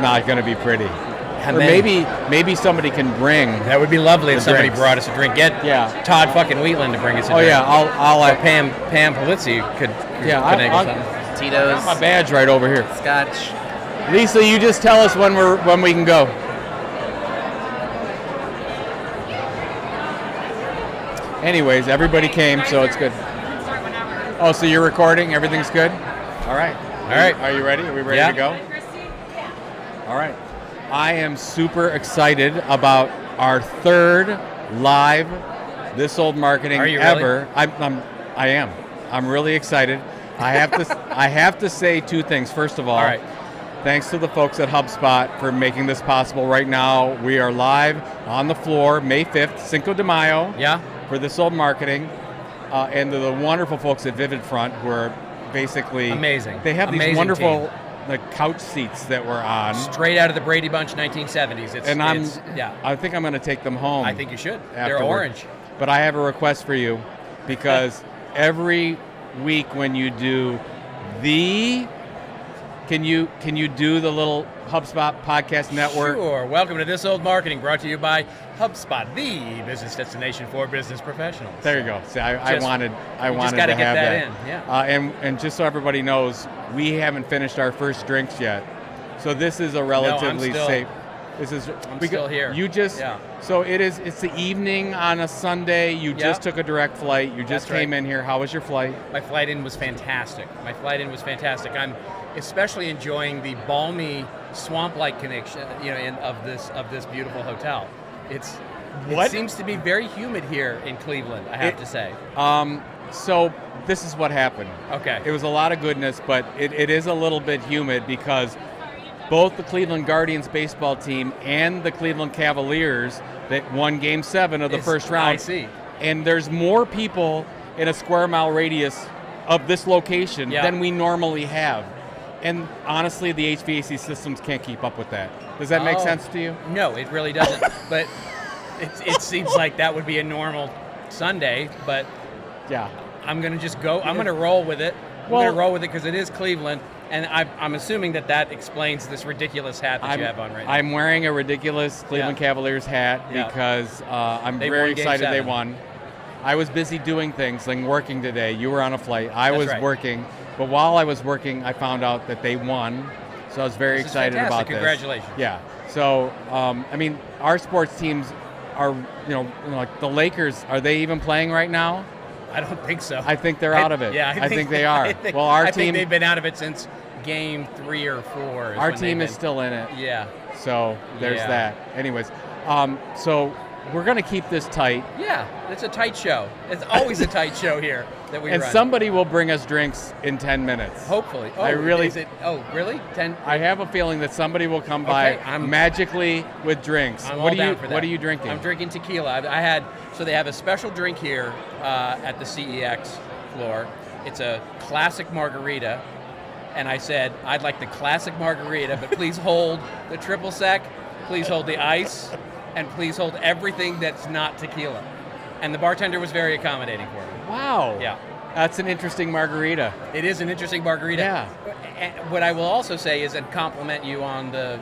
not going to be pretty. How Or many? maybe somebody can bring. That would be lovely if The somebody drinks. brought us a drink. Get Todd fucking Wheatland to bring us a Oh drink. yeah, I'll Or Pam Pulizzi could connect I'll something. Tito's, my badge right over here. Scotch. Lisa, you just tell us when we can go. Anyways, everybody came, so it's good. Oh, so you're recording? Everything's good? All right. All right. Are you ready? Are we ready to go? All right. I am super excited about our third live This Old Marketing Are you ever. I am. I'm really excited. I have to say two things. First of all, right. Thanks to the folks at HubSpot for making this possible. Right now, we are live on the floor, May 5th, Cinco de Mayo. Yeah. For This Old Marketing, and the wonderful folks at Vivid Front who are basically amazing. They have Amazing these wonderful team. couch seats that we're on. Straight out of the Brady Bunch 1970s. I think I'm going to take them home. I think you should. Afterward. They're orange. But I have a request for you, because every week when you do can you do the little HubSpot podcast network? Sure. Welcome to This Old Marketing, brought to you by HubSpot, the business destination for business professionals. There you go. See, I wanted to just gotta have get that that in. Yeah. And just so everybody knows, we haven't finished our first drinks yet, so this is a relatively safe. I'm still here. You just so it's the evening on a Sunday. You just took a direct flight. You just came in here. How was your flight? My flight in was fantastic. I'm especially enjoying the balmy swamp-like connection, of this beautiful hotel. It seems to be very humid here in Cleveland, I have to say. So this is what happened. Okay. It was a lot of goodness, but it is a little bit humid because both the Cleveland Guardians baseball team and the Cleveland Cavaliers that won Game 7 of the first round. I see. And there's more people in a square mile radius of this location than we normally have. And honestly, the HVAC systems can't keep up with that. Does that make sense to you? No, it really doesn't. But it seems like that would be a normal Sunday. But I'm going to just go. I'm going to roll with it. I'm going to roll with it because it is Cleveland. And I'm assuming that explains this ridiculous hat that you have on right now. I'm wearing a ridiculous Cleveland Cavaliers hat because I'm very excited they won. I was busy doing things, like working today. You were on a flight. I was working. But while I was working, I found out that they won. So I was very excited about this. Congratulations. Yeah. So, our sports teams are, like the Lakers, are they even playing right now? I don't think so. I think they're out of it. Yeah, I think they are. I team, think they've been out of it since Game 3 or 4. Our team is still in it. Yeah. So there's that. Anyways, so we're going to keep this tight. Yeah, it's a tight show. It's always a tight show here that we run. And somebody will bring us drinks in 10 minutes. Hopefully. Oh, really? Really? 10? I have a feeling that somebody will come by magically with drinks. I'm all down for that. What are you drinking? I'm drinking tequila. So they have a special drink here at the CEX floor. It's a classic margarita. And I said, I'd like the classic margarita, but please hold the triple sec, please hold the ice, and please hold everything that's not tequila. And the bartender was very accommodating for me. Wow. Yeah. That's an interesting margarita. It is an interesting margarita. Yeah. What I will also say is and compliment you on the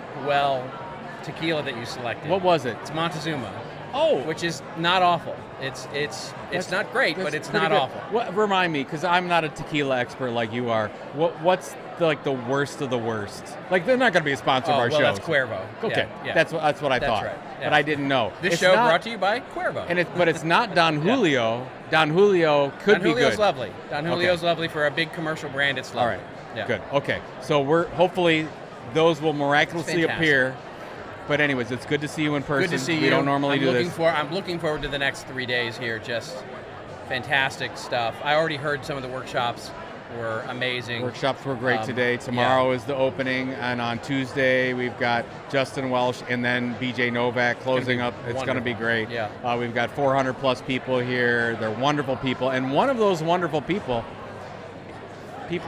tequila that you selected. What was it? It's Montezuma. Oh. Which is not awful. It's not great, but it's not awful. Remind me, because I'm not a tequila expert like you are. What's the worst of the worst? Like, they're not going to be a sponsor of our show. That's Cuervo. Okay, yeah. that's what I thought. Right. Yeah. But I didn't know. This show brought to you by Cuervo. But it's not Don Julio. Don Julio could be good. Don Julio's lovely. Don Julio's lovely for a big commercial brand. It's lovely. All right. Yeah. Good. Okay. So hopefully those will miraculously appear. But anyways, it's good to see you in person. Good to see you. We don't normally do this. I'm looking forward to the next 3 days here. Just fantastic stuff. I already heard some of the workshops were amazing. Workshops were great today. Tomorrow is the opening, and on Tuesday we've got Justin Welsh and then BJ Novak closing up. It's going to be great. Yeah. We've got 400 plus people here. They're wonderful people, and one of those wonderful people. Did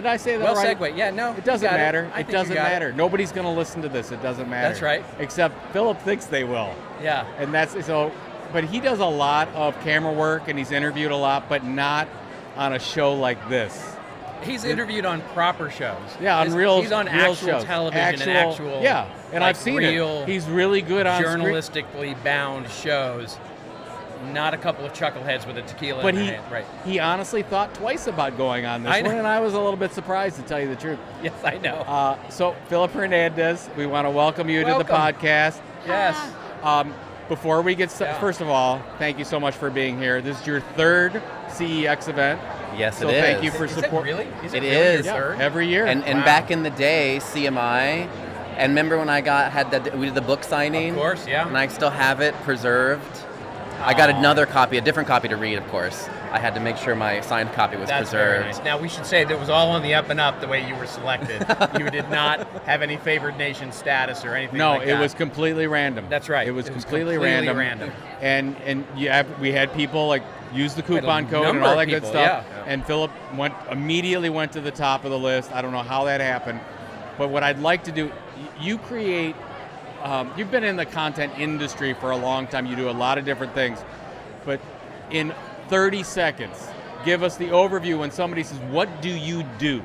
I say that right? Well, segue. Yeah, no. It doesn't matter. It It doesn't matter. Nobody's going to listen to this. It doesn't matter. That's right. Except Philip thinks they will. Yeah. And that's so. But he does a lot of camera work, and he's interviewed a lot, but not on a show like this. He's interviewed on proper shows. Yeah, on real He's on real actual shows. television and actual. Yeah, and like I've seen real it. He's really good on journalistically bound shows. Not a couple of chuckleheads with a tequila in their hand. Right. He honestly thought twice about going on this one, and I was a little bit surprised, to tell you the truth. Yes, I know. So, Philip Hernandez, we want to welcome you to the podcast. Yes. Before we get started, first of all, thank you so much for being here. This is your third CEX event. Yes, so it is. thank you for support. Really? It is. Yeah, every year. And back in the day, CMI, and remember when we did the book signing? Of course, yeah. And I still have it preserved. I got another copy, a different copy to read, of course. I had to make sure my signed copy was preserved. Very nice. Now, we should say that it was all on the up and up the way you were selected. You did not have any favored nation status or anything like that. No, it was completely random. That's right. It was completely random. And we had people like use the coupon code and all that good stuff. Yeah. And Philip immediately went to the top of the list. I don't know how that happened. But what I'd like to do, you create... you've been in the content industry for a long time. You do a lot of different things. But in 30 seconds, give us the overview when somebody says, what do you do?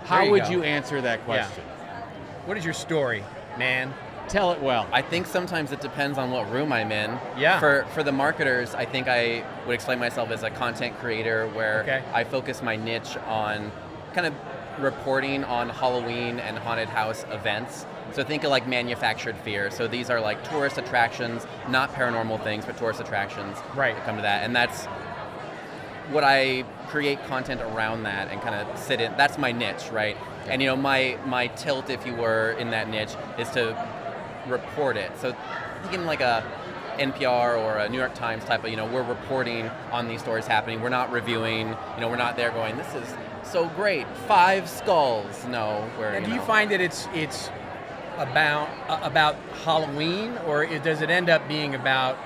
How would you answer that question? Yeah. What is your story, man? Tell it well. I think sometimes it depends on what room I'm in. Yeah. For the marketers, I think I would explain myself as a content creator where I focus my niche on kind of reporting on Halloween and haunted house events. So think of like manufactured fear. So these are like tourist attractions, not paranormal things, but tourist attractions that come to that. And that's what I create content around that and kind of sit in. That's my niche, right? And you know, my tilt, if you were in that niche, is to report it. So thinking like a NPR or a New York Times type of, we're reporting on these stories happening. We're not reviewing, we're not there going, this is so great, 5 skulls. No, we're, do you find that it's about Halloween, or does it end up being about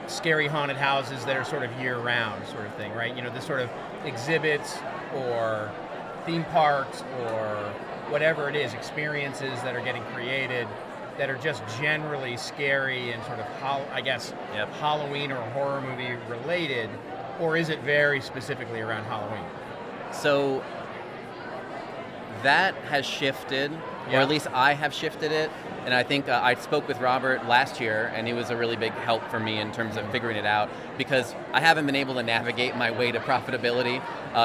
scary haunted houses that are sort of year-round sort of thing, right? The sort of exhibits or theme parks or whatever it is, experiences that are getting created that are just generally scary and sort of, Halloween or horror movie related, or is it very specifically around Halloween? So that has shifted, or at least I have shifted it. And I think I spoke with Robert last year, and he was a really big help for me in terms of figuring it out, because I haven't been able to navigate my way to profitability,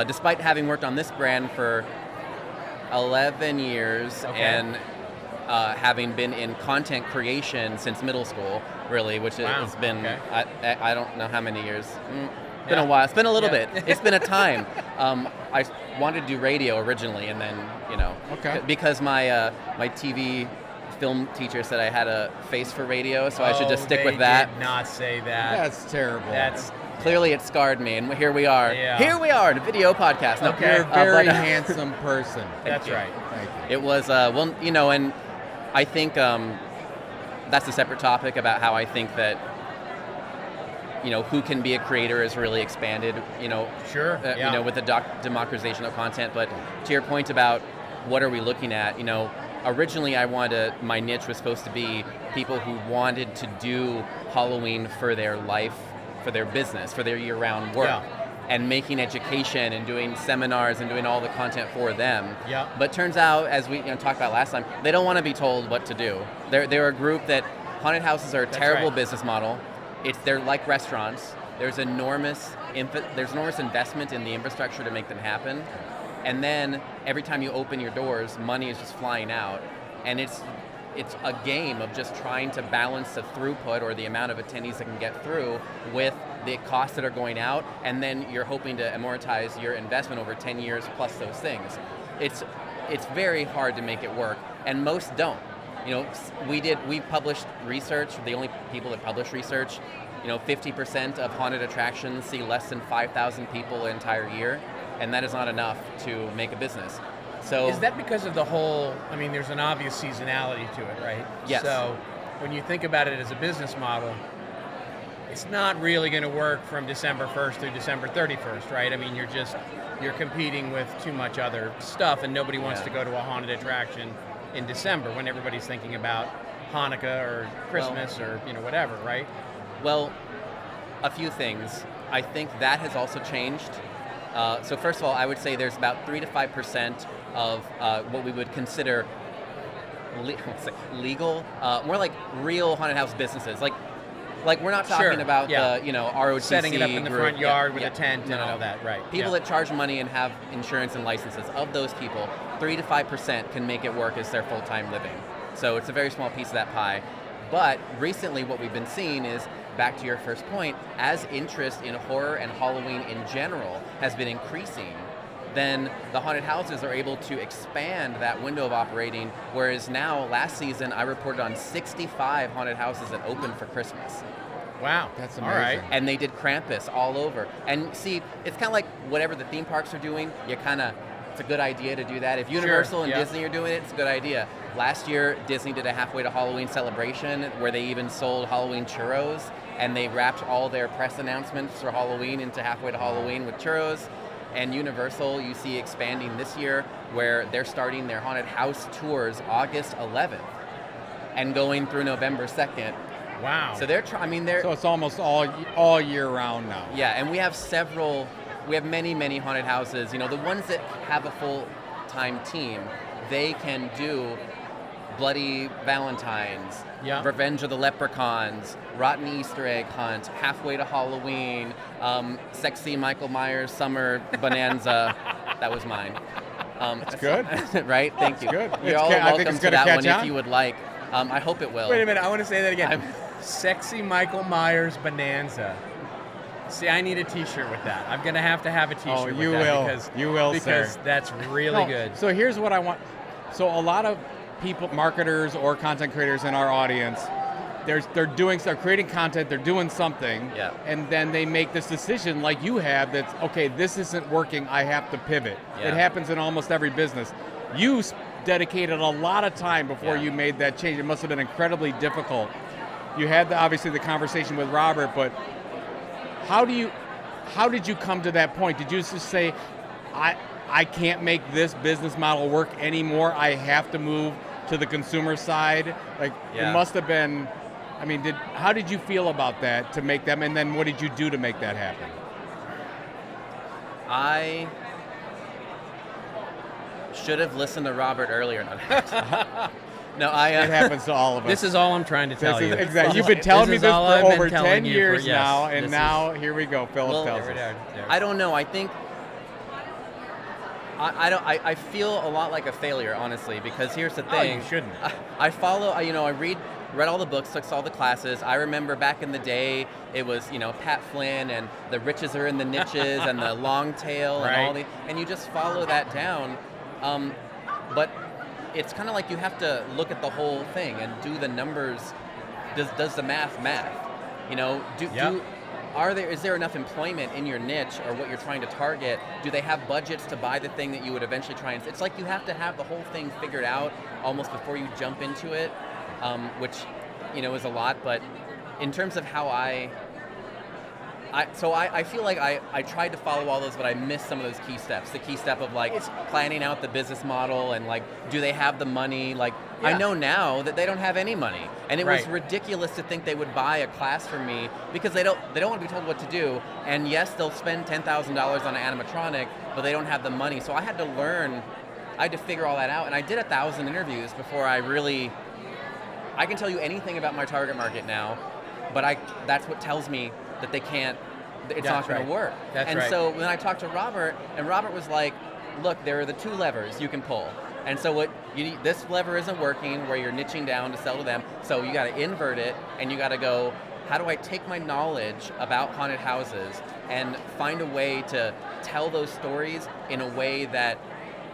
despite having worked on this brand for 11 years and having been in content creation since middle school, really, which has been, I don't know how many years. It's been a while. It's been a little bit. It's been a time. I wanted to do radio originally, and then, because my TV film teacher said I had a face for radio, so I should just stick with that. Did not say that. That's terrible. Clearly it scarred me, and here we are. Yeah. Here we are, in a video podcast. No, you're a very handsome person. That's right. Thank you. It was, and I think that's a separate topic about how I think that, who can be a creator is really expanded, with the democratization of content. But to your point about what are we looking at, originally my niche was supposed to be people who wanted to do Halloween for their life, for their business, for their year-round work, and making education and doing seminars and doing all the content for them. Yeah. But turns out, as we talked about last time, they don't want to be told what to do. They're a group that haunted houses are a terrible business model. They're like restaurants. There's enormous investment in the infrastructure to make them happen. And then every time you open your doors, money is just flying out. And it's a game of just trying to balance the throughput or the amount of attendees that can get through with the costs that are going out, and then you're hoping to amortize your investment over 10 years plus those things. It's very hard to make it work, and most don't. We published research, the only people that publish research, 50% of haunted attractions see less than 5,000 people an entire year, and that is not enough to make a business. So is that because of the whole, there's an obvious seasonality to it, right? Yes. So when you think about it as a business model, it's not really going to work from December 1st through December 31st, right? You're competing with too much other stuff, and nobody wants to go to a haunted attraction in December when everybody's thinking about Hanukkah or Christmas or whatever, right? Well, a few things. I think that has also changed. So first of all, I would say there's about 3 to 5% of what we would consider legal, more like real haunted house businesses. Like we're not talking about the ROTC setting it up in the group. front yard with a tent and all No. that, right? People that charge money and have insurance and licenses, of those people, 3 to 5% can make it work as their full-time living. So it's a very small piece of that pie. But recently what we've been seeing is, back to your first point, as interest in horror and Halloween in general has been increasing, then the haunted houses are able to expand that window of operating, whereas now, last season, I reported on 65 haunted houses that opened for Christmas. Wow, that's amazing. All right. And they did Krampus all over. And see, it's kind of like whatever the theme parks are doing, it's a good idea to do that. If Universal and Disney are doing it, it's a good idea. Last year, Disney did a halfway to Halloween celebration where they even sold Halloween churros, and they wrapped all their press announcements for Halloween into halfway to Halloween with churros. And Universal, you see expanding this year, where they're starting their haunted house tours August 11th and going through November 2nd. Wow. So they're so it's almost all year round now. Yeah, and we have many haunted houses. The ones that have a full-time team, they can do Bloody Valentine's, Revenge of the Leprechauns, Rotten Easter Egg Hunt, Halfway to Halloween, Sexy Michael Myers Summer Bonanza. That was mine. That's good. Right? Thank you. Good. You're all welcome to that one if you would like. I hope it will. Wait a minute, I want to say that again. Sexy Michael Myers Bonanza. See, I need a T-shirt with that. I'm going to have a T-shirt with that. You will, because sir. that's really good. So here's what I want. So a lot of people, marketers or content creators in our audience, they're creating content, they're doing something, and then they make this decision like you have that's, okay, this isn't working, I have to pivot. It happens in almost every business. You dedicated a lot of time before you made that change. It must have been incredibly difficult. You had obviously the conversation with Robert, but how did you come to that point? Did you just say, I can't make this business model work anymore, I have to move to the consumer side? It must have been, how did you feel about that to make them, and then what did you do to make that happen? I should have listened to Robert earlier. No, it happens to all of us. This is all I'm trying to tell you. Exactly. You've been telling me this for over 10 years now, and now here we go. Philip tells us. I don't know. I think I feel a lot like a failure, honestly, because here's the thing. Oh, you shouldn't. I follow. I read all the books, took all the classes. I remember back in the day, it was Pat Flynn and the riches are in the niches and the long tail and all and you just follow that down. But it's kind of like you have to look at the whole thing and do the numbers. Does the math? Is there enough employment in your niche or what you're trying to target? Do they have budgets to buy the thing that you would eventually try and... It's like you have to have the whole thing figured out almost before you jump into it, which, is a lot. But in terms of how I feel like I tried to follow all those, but I missed some of those key steps. The key step of planning out the business model and do they have the money? I know now that they don't have any money, and it was ridiculous to think they would buy a class from me because they don't want to be told what to do. And yes, they'll spend $10,000 on an animatronic, but they don't have the money. So I had to figure all that out, and I did 1,000 interviews before I can tell you anything about my target market now, but that's what tells me that they can't, it's not going to work. So when I talked to Robert, and Robert was like, look, there are the 2 levers you can pull. And so this lever isn't working where you're niching down to sell to them, so you got to invert it, and you got to go, how do I take my knowledge about haunted houses and find a way to tell those stories in a way that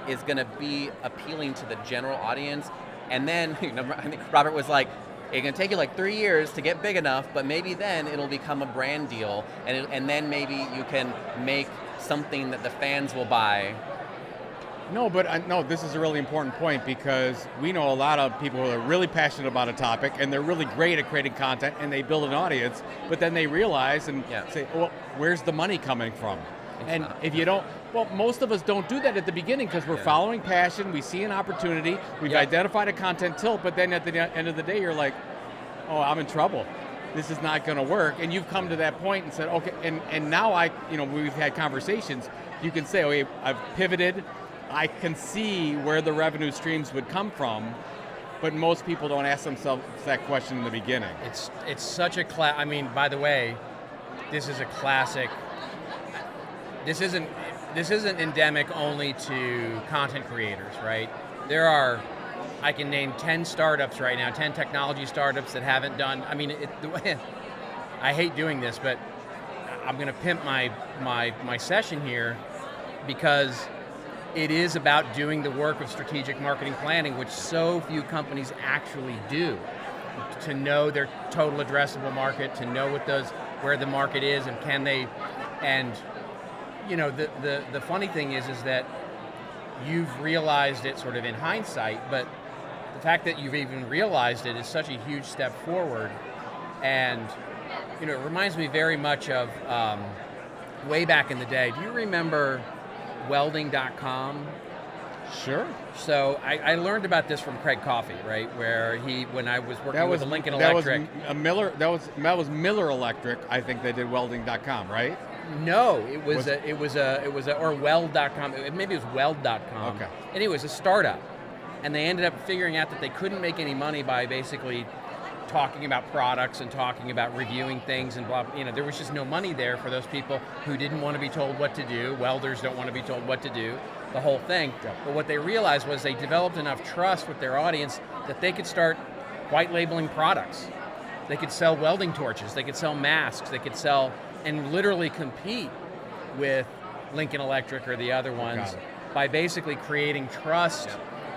is going to be appealing to the general audience? And then, I think Robert was like, it's going to take you 3 years to get big enough, but maybe then it'll become a brand deal, and then maybe you can make something that the fans will buy. No, but this is a really important point, because we know a lot of people who are really passionate about a topic, and they're really great at creating content, and they build an audience, but then they realize and say, well, where's the money coming from? If you don't, most of us don't do that at the beginning because we're following passion, we see an opportunity, we've identified a content tilt, but then at the end of the day, you're like, oh, I'm in trouble. This is not going to work. And you've come to that point and said, okay, and now we've had conversations. you can say, okay, I've pivoted, I can see where the revenue streams would come from, but most people don't ask themselves that question in the beginning. It's such a I mean, by the way, this is a classic. This isn't endemic only to content creators, right? I can name 10 startups right now, 10 technology startups that haven't done, I mean, I hate doing this, but I'm going to pimp my session here because it is about doing the work of strategic marketing planning, which so few companies actually do. To know their total addressable market, to know where the market is, and can they, and you know, the funny thing is that you've realized it sort of in hindsight, but the fact that you've even realized it is such a huge step forward. And you know, it reminds me very much of way back in the day. Do you remember welding.com? Sure. So I learned about this from Craig Coffey, right? Where when I was working with the Lincoln Electric. That was Miller Electric. I think they did welding.com, right? No, it was or weld.com. Maybe it was weld.com. Okay. Anyway, it was a startup, and they ended up figuring out that they couldn't make any money by basically talking about products and talking about reviewing things and blah. You know, there was just no money there for those people who didn't want to be told what to do. Welders don't want to be told what to do. The whole thing. Yeah. But what they realized was they developed enough trust with their audience that they could start white labeling products. They could sell welding torches. They could sell masks. They could sell and literally compete with Lincoln Electric or the other ones by basically creating trust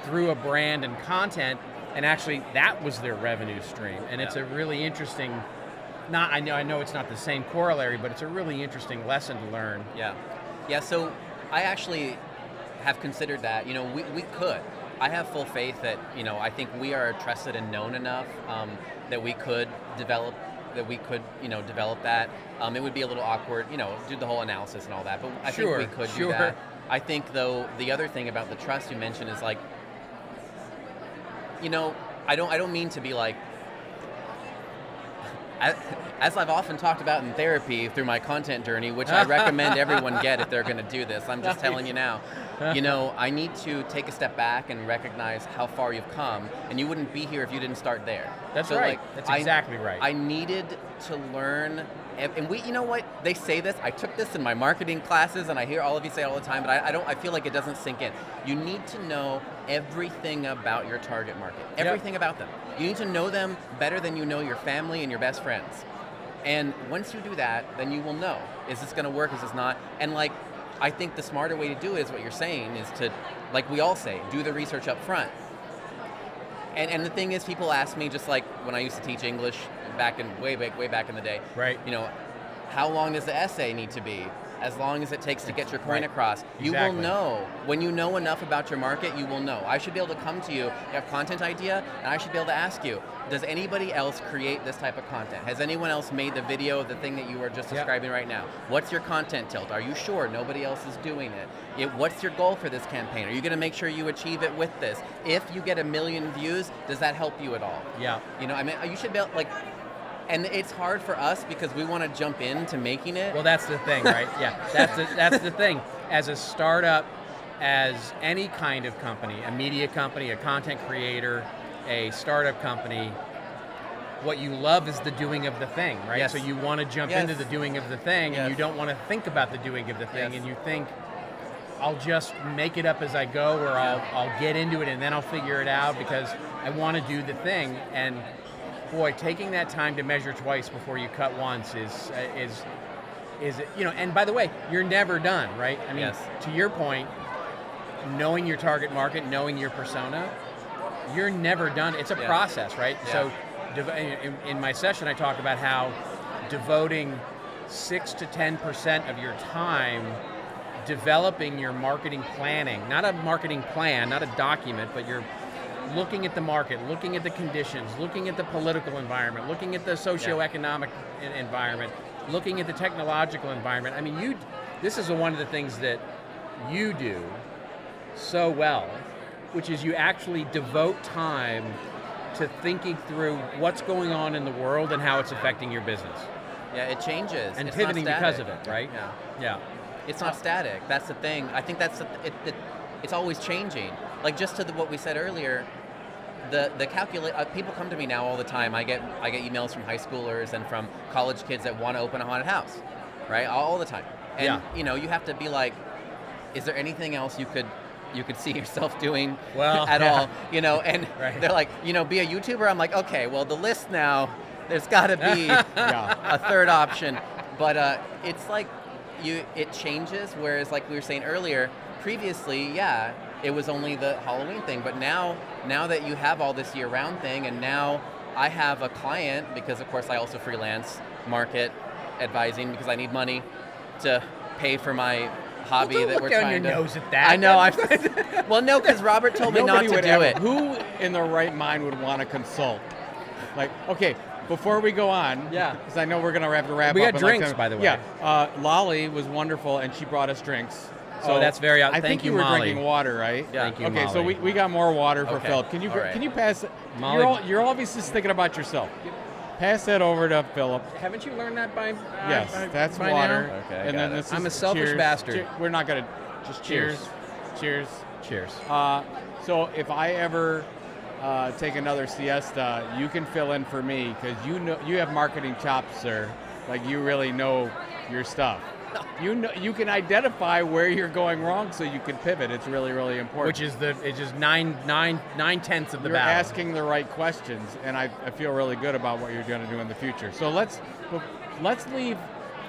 through a brand and content. And actually, that was their revenue stream. And it's a really interesting. I know it's not the same corollary, but it's a really interesting lesson to learn. Yeah. So I actually have considered that. You know, we could. I have full faith that, you know, I think we are trusted and known enough that we could develop that. It would be a little awkward, you know, do the whole analysis and all that, but I think we could do that. I think, though, the other thing about the trust you mentioned is, like, you know, I don't mean to be like, as I've often talked about in therapy through my content journey, which I recommend everyone get if they're going to do this. I'm just telling you now. You know, I need to take a step back and recognize how far you've come, and you wouldn't be here if you didn't start there. That's right. That's exactly right. I needed to learn, and you know what? They say this. I took this in my marketing classes, and I hear all of you say it all the time, but I feel like it doesn't sink in. You need to know everything about your target market. Everything about them. You need to know them better than you know your family and your best friends. And once you do that, then you will know, is this going to work, is this not? And like, I think the smarter way to do it is what you're saying, is to, like we all say, do the research up front. And the thing is, people ask me, just like when I used to teach English way back in the day, right? You know, how long does the essay need to be? As long as it takes to get your point across. You will know. When you know enough about your market, you will know. I should be able to come to you, you have a content idea, and I should be able to ask you, does anybody else create this type of content? Has anyone else made the video of the thing that you were just describing right now? What's your content tilt? Are you sure nobody else is doing it? What's your goal for this campaign? Are you going to make sure you achieve it with this? If you get 1 million views, does that help you at all? Yeah. You know, I mean, you should be able, like, and it's hard for us because we want to jump into making it. Well, that's the thing, right? Yeah, that's the thing. As a startup, as any kind of company, a media company, a content creator, a startup company, what you love is the doing of the thing, right? Yes. So you want to jump into the doing of the thing, and you don't want to think about the doing of the thing, and you think, I'll just make it up as I go, or I'll get into it and then I'll figure it out because I want to do the thing. And boy, taking that time to measure twice before you cut once is you know, and by the way, you're never done, right? I mean, to your point, knowing your target market, knowing your persona, you're never done. It's a process, right? Yeah. So in my session, I talk about how devoting 6 to 10% of your time developing your marketing planning, not a marketing plan, not a document, but you're looking at the market, looking at the conditions, looking at the political environment, looking at the socioeconomic environment, looking at the technological environment. I mean, this is one of the things that you do so well, which is you actually devote time to thinking through what's going on in the world and how it's affecting your business. Yeah, it changes. And pivoting because of it, right? Yeah. It's not static. That's the thing. I think it's always changing. Like just to what we said earlier, the calculate. People come to me now all the time. I get emails from high schoolers and from college kids that want to open a haunted house, right? All the time. And you have to be like, is there anything else you could see yourself doing at all? And they're like, be a YouTuber. I'm like, okay, well the list now, there's got to be a third option. But it's like it changes. Whereas like we were saying earlier, previously, it was only the Halloween thing. But now that you have all this year-round thing, and now I have a client, because of course I also freelance market advising because I need money to pay for my hobby that we're trying to. Look down your nose at that. I know. Well, no, because Robert told me not to do it. Who in their right mind would want to consult? Like, okay, before we go on, because I know we're going to have to wrap up. We got drinks, by the way. Yeah, Lolly was wonderful, and she brought us drinks. So that's very. I think you were Molly. drinking water, right? Yeah. Thank you, Okay, Molly. so we got more water for Philip. Can you pass? Molly. You're obviously just thinking about yourself. Pass that over to Philip. Haven't you learned that by? Yes, that's by water. Now? Okay, and then this I'm is a selfish cheers. bastard. We're not gonna just cheers. Cheers. Cheers. So if I ever take another siesta, you can fill in for me because you have marketing chops, sir. Like you really know your stuff. You can identify where you're going wrong, so you can pivot. It's really, really important. Which is 9/10 of the you're battle. asking the right questions, and I feel really good about what you're going to do in the future. So let's leave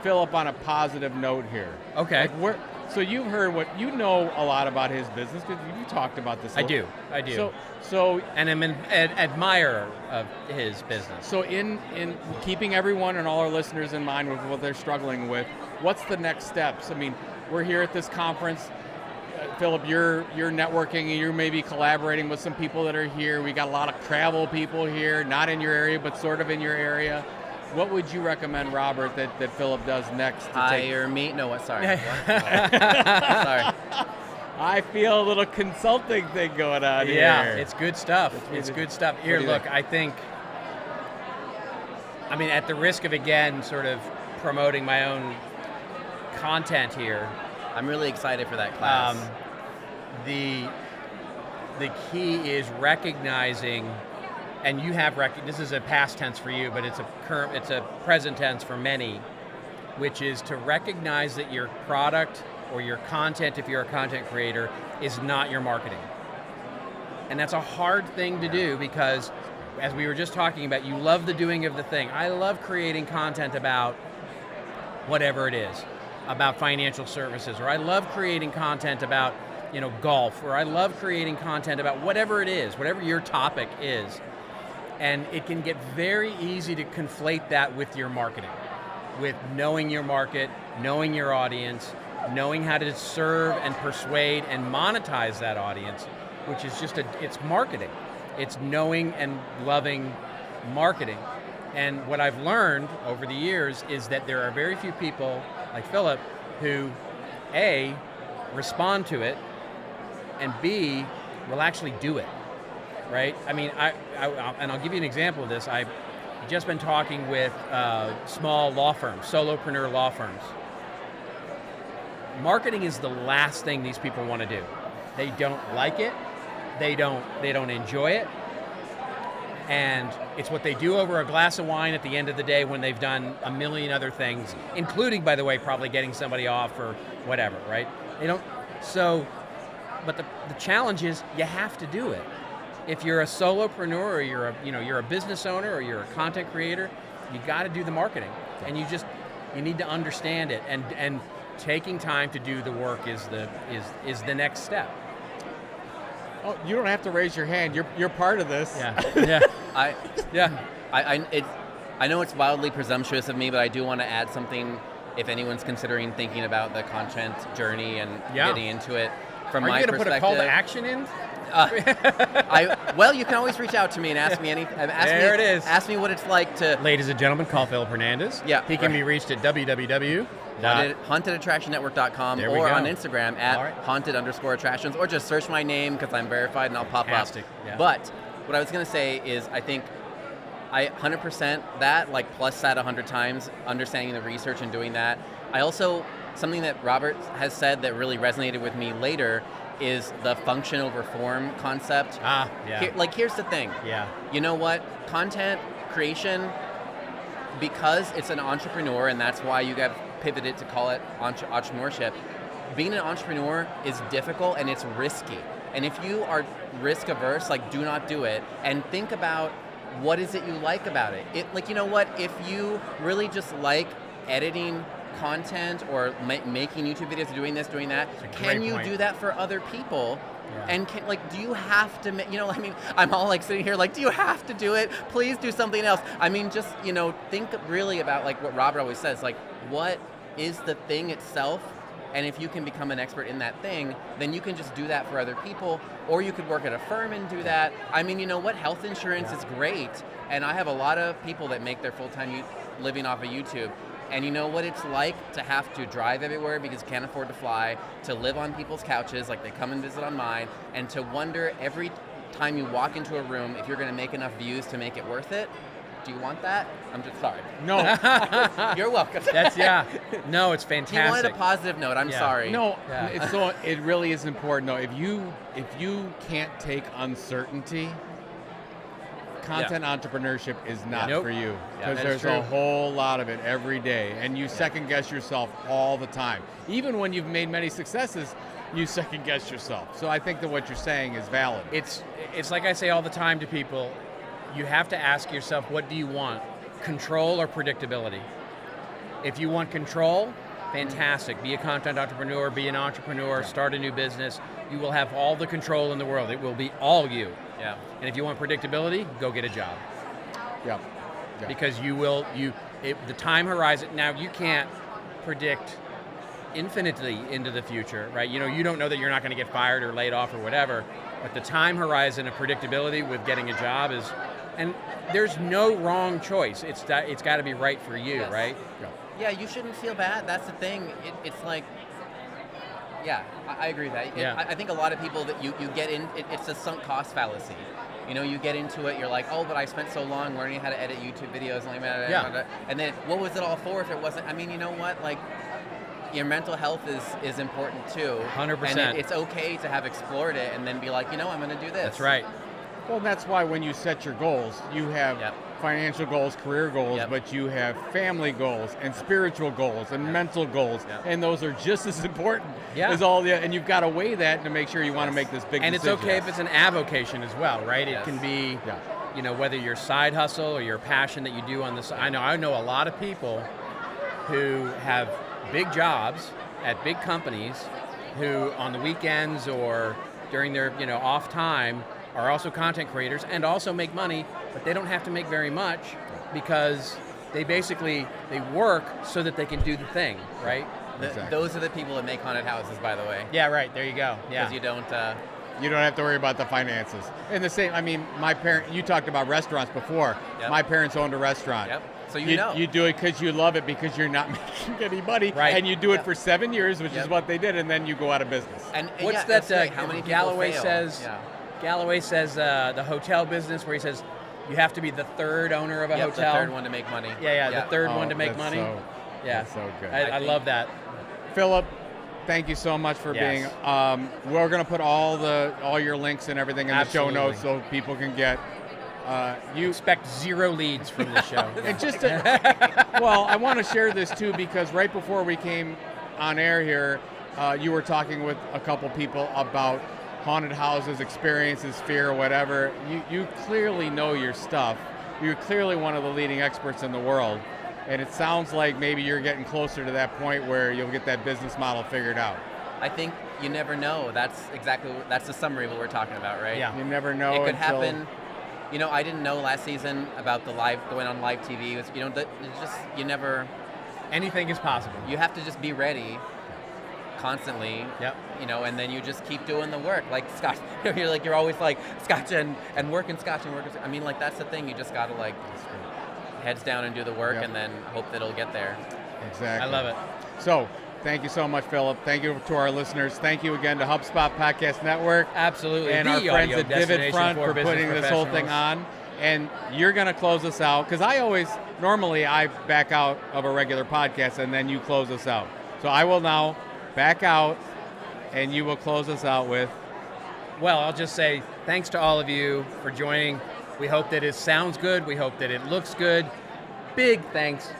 Philip on a positive note here. Okay. Like so you've heard you know a lot about his business because you talked about this. I do. So and I'm an admirer of his business. So in keeping everyone and all our listeners in mind with what they're struggling with, what's the next steps? I mean, we're here at this conference. Philip, you're networking and you're maybe collaborating with some people that are here. We got a lot of travel people here, not in your area, but sort of in your area. What would you recommend, Robert, that Philip does next? Hire me? No, what? Sorry. What? Sorry. I feel a little consulting thing going on here. Yeah, it's good stuff. It's good stuff. Here, look, I think, at the risk of, again, sort of promoting my own content here. I'm really excited for that class. The key is recognizing, and you have this is a past tense for you, but it's a present tense for many, which is to recognize that your product or your content, if you're a content creator, is not your marketing. And that's a hard thing to do because, as we were just talking about, you love the doing of the thing. I love creating content about whatever it is, about financial services, or I love creating content about, golf, or I love creating content about whatever it is, whatever your topic is. And it can get very easy to conflate that with your marketing, with knowing your market, knowing your audience, knowing how to serve and persuade and monetize that audience, which is it's marketing. It's knowing and loving marketing. And what I've learned over the years is that there are very few people like Philip who, A, respond to it, and B, will actually do it, right? And I'll give you an example of this. I've just been talking with small law firms, solopreneur law firms. Marketing is the last thing these people want to do. They don't like it. They don't enjoy it. And it's what they do over a glass of wine at the end of the day when they've done a million other things, including, by the way, probably getting somebody off or whatever, right? But the challenge is you have to do it. If you're a solopreneur or you're a business owner or you're a content creator, you got to do the marketing, and you need to understand it, and taking time to do the work is the next step. Oh, you don't have to raise your hand. You're part of this. Yeah. I know it's wildly presumptuous of me, but I do want to add something. If anyone's considering thinking about the content journey and getting into it, from my perspective. Are you going to put a call to action in? Well, you can always reach out to me and ask me anything. It is. Ask me what it's like to. Ladies and gentlemen, call Philip Hernandez. Yeah. He can be reached at HauntedAttractionNetwork.com or on Instagram at Haunted_attractions, or just search my name because I'm verified and I'll pop up. Yeah. But what I was going to say is I think I 100% that, plus that 100 times, understanding the research and doing that. I also something that Robert has said that really resonated with me later is the function over form concept. Here's the thing. Yeah. You know what? Content creation, because it's an entrepreneur, and that's why you got pivoted to call it entrepreneurship. Being an entrepreneur is difficult and it's risky. And if you are risk averse, like, do not do it. And think about what is it you like about it. Like, you know what? If you really just like editing content or making YouTube videos, doing this, doing that, can you do that for other people? Yeah. And do you have to, I'm all like sitting here like, do you have to do it? Please do something else. I mean, just, think really about like what Robert always says, like, what is the thing itself? And if you can become an expert in that thing, then you can just do that for other people, or you could work at a firm and do that. I mean, you know what? Health insurance is great. And I have a lot of people that make their full-time living off of YouTube. And you know what it's like to have to drive everywhere because you can't afford to fly, to live on people's couches like they come and visit on mine, and to wonder every time you walk into a room if you're going to make enough views to make it worth it. Do you want that? I'm just sorry. No. You're welcome. No, it's fantastic. He wanted a positive note. I'm sorry. No, it really is important though. If you can't take uncertainty, content entrepreneurship is not for you, because there's a whole lot of it every day, and you second guess yourself all the time. Even when you've made many successes, you second guess yourself. So I think that what you're saying is valid. It's like I say all the time to people, you have to ask yourself, what do you want? Control or predictability? If you want control, fantastic. Be a content entrepreneur, be an entrepreneur, start a new business. You will have all the control in the world. It will be all you. Yeah. And if you want predictability, go get a job. Yeah. Because the time horizon, now you can't predict infinitely into the future, right? You don't know that you're not going to get fired or laid off or whatever, but the time horizon of predictability with getting a job is, and there's no wrong choice. It's got to be right for you, right? Yeah, you shouldn't feel bad. That's the thing. It's like, I agree with that. I think a lot of people that you get in, it's a sunk cost fallacy. You get into it, you're like, oh, but I spent so long learning how to edit YouTube videos, and then what was it all for if it wasn't? I mean, you know what? Like, your mental health is important too. 100%. And it's okay to have explored it and then be like, I'm going to do this. That's right. Well, that's why when you set your goals, you have financial goals, career goals, but you have family goals and spiritual goals and mental goals, and those are just as important as all the. And you've got to weigh that to make sure you want to make this big. And decision. it's okay if it's an avocation as well, right? It can be, whether your side hustle or your passion that you do on the side. I know a lot of people who have big jobs at big companies who on the weekends or during their off time are also content creators and also make money, but they don't have to make very much because they work so that they can do the thing, right? Exactly. Those are the people that make haunted houses, by the way. Yeah, right. There you go. Yeah. Because you don't have to worry about the finances. And the same, I mean, you talked about restaurants before. Yep. My parents owned a restaurant. Yep. So you do it because you love it, because you're not making any money, right? And you do it for 7 years, which is what they did, and then you go out of business. And what's that? How many Galloway fail? says. Galloway says the hotel business, where he says you have to be the third owner of a hotel. The third one to make money. The third one to make money. That's so good. I love that. Philip, thank you so much for being. We're going to put all your links and everything in the show notes so people can get. You expect 0 leads from the show. And I want to share this too, because right before we came on air here, you were talking with a couple people about haunted houses, experiences, fear, whatever. You clearly know your stuff. You're clearly one of the leading experts in the world. And it sounds like maybe you're getting closer to that point where you'll get that business model figured out. I think you never know. That's the summary of what we're talking about, right? Yeah. You never know. It could happen. I didn't know last season about going on live TV. You never. Anything is possible. You have to just be ready constantly. Yep. And then you just keep doing the work. Like Scotch, you're always like Scotch and working Scotch and working. I mean, like, that's the thing. You just got to heads down and do the work, and then hope that it'll get there. Exactly. I love it. So, thank you so much, Philip. Thank you to our listeners. Thank you again to HubSpot Podcast Network. Absolutely. And our friends at Divot Front for putting this whole thing on. And you're going to close us out, because normally I back out of a regular podcast and then you close us out. So I will now back out, and you will close us out with. Well, I'll just say thanks to all of you for joining. We hope that it sounds good. We hope that it looks good. Big thanks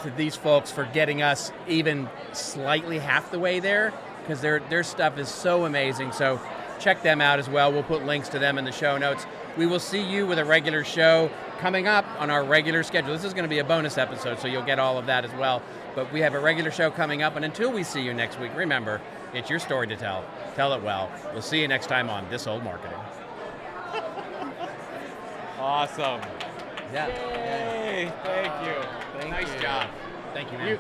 to these folks for getting us even slightly half the way there, because their stuff is so amazing. So check them out as well. We'll put links to them in the show notes. We will see you with a regular show coming up on our regular schedule. This is going to be a bonus episode, so you'll get all of that as well. But we have a regular show coming up, and until we see you next week, remember, it's your story to tell. Tell it well. We'll see you next time on This Old Marketing. Awesome. Yeah. Yay. Thank you. Thank nice you. job. Thank you, man.